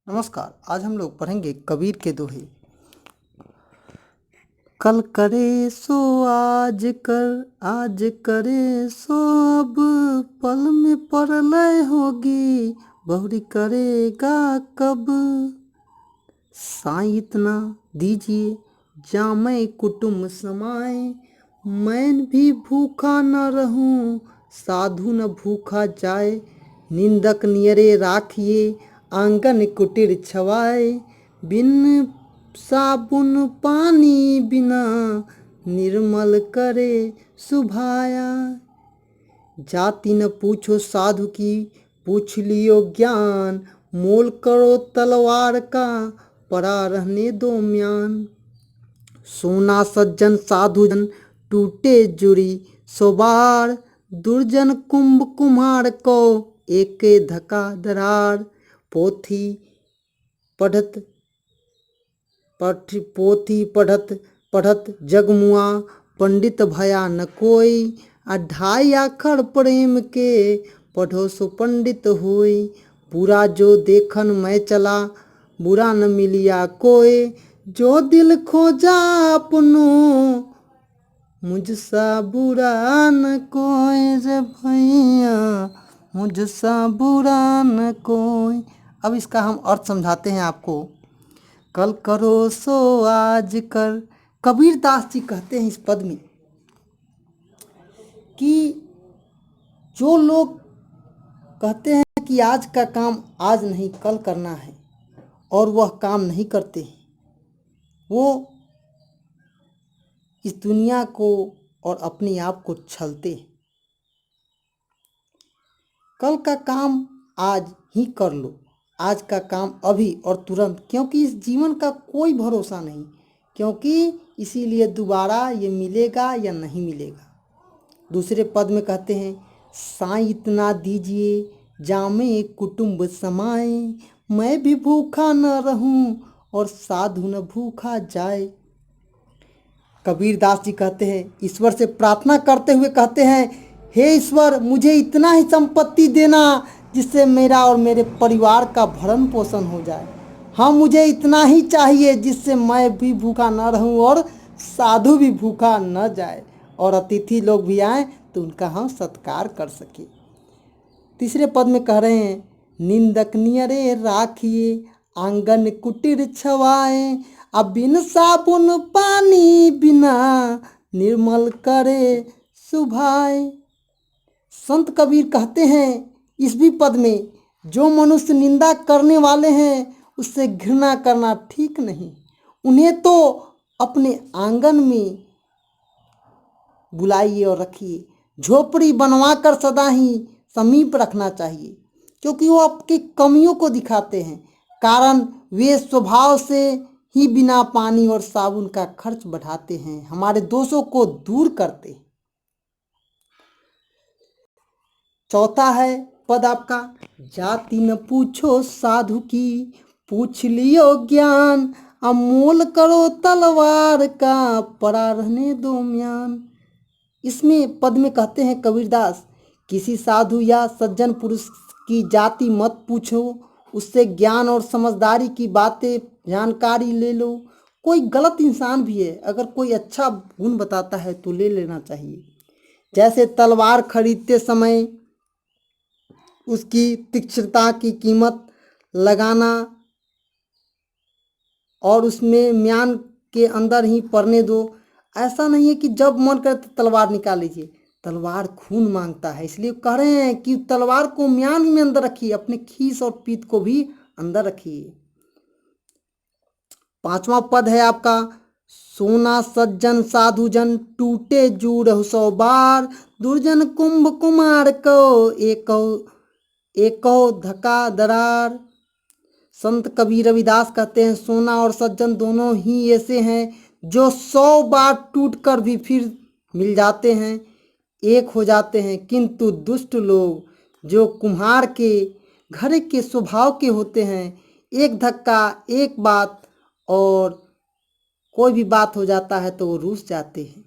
नमस्कार। आज हम लोग पढ़ेंगे कबीर के दोहे। कल करे सो आज कर, आज करे सो अब, पल में प्रलय होगी, बहुरी करेगा कब। साईं इतना दीजिए जामै कुटुम्ब समाए, मैं भी भूखा न रहूं, साधु न भूखा जाए। निंदक नियरे राखिए, आंगन कुटीर छवाए। बिन साबुन पानी बिना, निर्मल करे सुभाया। जाति न पूछो साधु की, पूछ लियो ज्ञान, मोल करो तलवार का, पड़ा रहने दो म्यान। सोना सज्जन साधुजन, टूटे जुड़ी सोबार, दुर्जन कुंभ कुम्हार को, एक धका दरार। पोथी पढ़त पढ़त जगमुआ, पंडित भया न कोई। 2.5 अखर प्रेम के, पढ़ो सो पंडित होई। बुरा जो देखन मैं चला, बुरा न मिलिया कोई। जो दिल खोजा अपनो, मुझसा बुरा न कोई रे भैया, मुझसा बुरा न कोई। अब इसका हम अर्थ समझाते हैं आपको। कल करो सो आज कर। कबीर दास जी कहते हैं इस पद में कि जो लोग कहते हैं कि आज का काम आज नहीं कल करना है और वह काम नहीं करते, वो इस दुनिया को और अपने आप को छलते हैं। कल का काम आज ही कर लो, आज का काम अभी और तुरंत, क्योंकि इस जीवन का कोई भरोसा नहीं, क्योंकि इसीलिए दोबारा ये मिलेगा या नहीं मिलेगा। दूसरे पद में कहते हैं, साईं इतना दीजिए जामे कुटुम्ब समाए, मैं भी भूखा न रहूं और साधु न भूखा जाए। कबीर दास जी कहते हैं, ईश्वर से प्रार्थना करते हुए कहते हैं, हे ईश्वर, मुझे इतना ही संपत्ति देना जिससे मेरा और मेरे परिवार का भरण पोषण हो जाए। हाँ, मुझे इतना ही चाहिए जिससे मैं भी भूखा न रहूं और साधु भी भूखा न जाए, और अतिथि लोग भी आए तो उनका हम सत्कार कर सके। तीसरे पद में कह रहे हैं, निंदक नियरे राखिए, आंगन कुटीर छवाए। अब बिन साबुन पानी बिना, निर्मल करे सुभाए। संत कबीर कहते हैं इस भी पद में, जो मनुष्य निंदा करने वाले हैं उससे घृणा करना ठीक नहीं। उन्हें तो अपने आंगन में बुलाइए और रखिए, झोपड़ी बनवाकर सदा ही समीप रखना चाहिए, क्योंकि वो आपकी कमियों को दिखाते हैं। कारण वे स्वभाव से ही बिना पानी और साबुन का खर्च बढ़ाते हैं, हमारे दोषों को दूर करते हैं। चौथा है पद आपका, जाति न पूछो साधु की, पूछ लियो ज्ञान, अमोल करो तलवार का, पड़ा रहने दो म्यान। इसमें पद में कहते हैं कबीरदास, किसी साधु या सज्जन पुरुष की जाति मत पूछो, उससे ज्ञान और समझदारी की बातें जानकारी ले लो। कोई गलत इंसान भी है, अगर कोई अच्छा गुण बताता है तो ले लेना चाहिए। जैसे तलवार खरीदते समय उसकी तीक्ष्णता की कीमत लगाना और उसमें म्यान के अंदर ही पड़ने दो। ऐसा नहीं है कि जब मन करे तो तलवार निकाल लीजिए, तलवार खून मांगता है, इसलिए कह रहे हैं कि तलवार को म्यान में अंदर रखिए, अपने खीस और पीत को भी अंदर रखिए। पांचवा पद है आपका, सोना सज्जन साधुजन, टूटे जूड़ 100 बार, दुर्जन कुंभ कुमार को, एको धका दरार। संत कबीर रविदास कहते हैं, सोना और सज्जन दोनों ही ऐसे हैं जो 100 बार टूटकर भी फिर मिल जाते हैं, एक हो जाते हैं। किंतु दुष्ट लोग जो कुम्हार के घर के स्वभाव के होते हैं, एक धक्का, एक बात और कोई भी बात हो जाता है तो वो रूठ जाते हैं।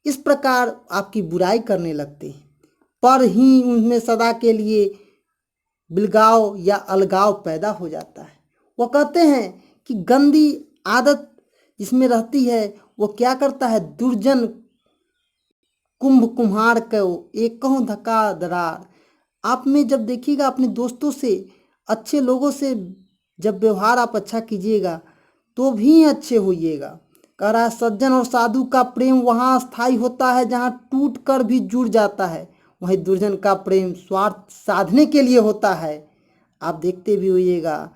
इस प्रकार आपकी बुराई करने लगते हैं, पर ही उनमें सदा के लिए बिलगाव या अलगाव पैदा हो जाता है। वो कहते हैं कि गंदी आदत जिसमें रहती है वो क्या करता है, दुर्जन कुंभ कुम्हार को एक कहूँ धक्का दरार। आप में जब देखिएगा अपने दोस्तों से, अच्छे लोगों से जब व्यवहार आप अच्छा कीजिएगा तो भी अच्छे होइएगा। कह रहा है सज्जन और साधु का प्रेम वहाँ स्थायी होता है जहाँ टूट कर भी जुड़ जाता है, वहीं दुर्जन का प्रेम स्वार्थ साधने के लिए होता है। आप देखते भी होइएगा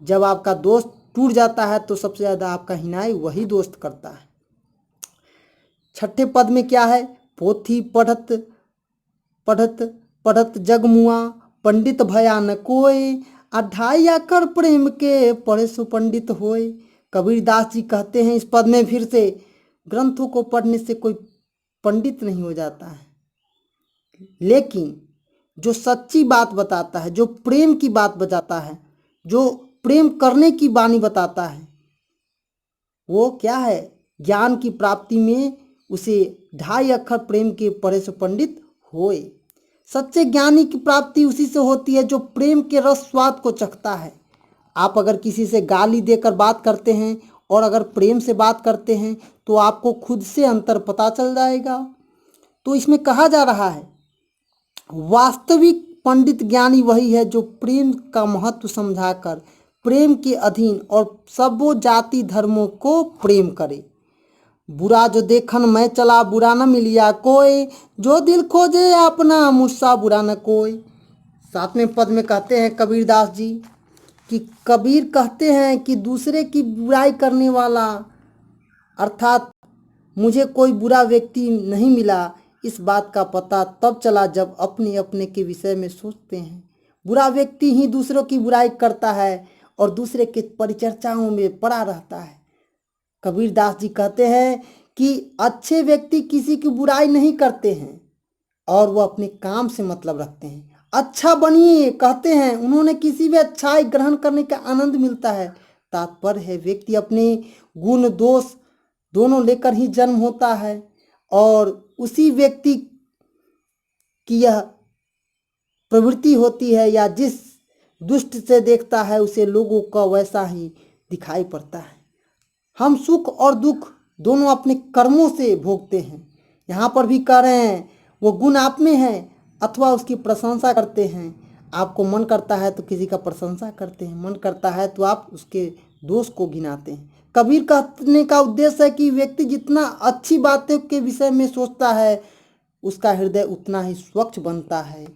जब आपका दोस्त टूट जाता है तो सबसे ज़्यादा आपका हिनाई वही दोस्त करता है। छठे पद में क्या है, पोथी पढ़त पढ़त पढ़त जगमुआ पंडित भया न कोय, 2.5 अक्षर प्रेम के पढ़े सो पंडित होय। कबीरदास जी कहते हैं इस पद में फिर से, ग्रंथों को पढ़ने से कोई पंडित नहीं हो जाता है, लेकिन जो सच्ची बात बताता है, जो प्रेम की बात बताता है, जो प्रेम करने की वाणी बताता है, वो क्या है, ज्ञान की प्राप्ति में उसे 2.5 अक्षर प्रेम के पढ़े से पंडित होए। सच्चे ज्ञानी की प्राप्ति उसी से होती है जो प्रेम के रस स्वाद को चखता है। आप अगर किसी से गाली देकर बात करते हैं और अगर प्रेम से बात करते हैं तो आपको खुद से अंतर पता चल जाएगा। तो इसमें कहा जा रहा है वास्तविक पंडित ज्ञानी वही है जो प्रेम का महत्व समझाकर प्रेम के अधीन और सबों जाति धर्मों को प्रेम करे। बुरा जो देखन मैं चला बुरा न मिलिया कोई, जो दिल खोजे अपना मुझसा बुरा न कोई। 7वें पद में कहते हैं कबीरदास जी कि कबीर कहते हैं कि दूसरे की बुराई करने वाला अर्थात मुझे कोई बुरा व्यक्ति नहीं मिला, इस बात का पता तब चला जब अपने अपने के विषय में सोचते हैं। बुरा व्यक्ति ही दूसरों की बुराई करता है और दूसरे के परिचर्चाओं में पड़ा रहता है। कबीरदास जी कहते हैं कि अच्छे व्यक्ति किसी की बुराई नहीं करते हैं और वो अपने काम से मतलब रखते हैं। अच्छा बनिए कहते हैं, उन्होंने किसी भी अच्छाई ग्रहण करने का आनंद मिलता है। तात्पर्य है व्यक्ति अपने गुण दोष दोनों लेकर ही जन्म होता है और उसी व्यक्ति की यह प्रवृत्ति होती है या जिस दुष्ट से देखता है उसे लोगों का वैसा ही दिखाई पड़ता है। हम सुख और दुख दोनों अपने कर्मों से भोगते हैं। यहाँ पर भी कह रहे हैं वो गुण आप में है अथवा उसकी प्रशंसा करते हैं। आपको मन करता है तो किसी का प्रशंसा करते हैं, मन करता है तो आप उसके दोष को गिनाते हैं। कबीर कहने का उद्देश्य है कि व्यक्ति जितना अच्छी बातों के विषय में सोचता है उसका हृदय उतना ही स्वच्छ बनता है।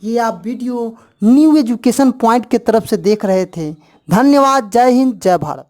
ये आप वीडियो न्यू एजुकेशन पॉइंट के तरफ से देख रहे थे। धन्यवाद। जय हिंद, जय भारत।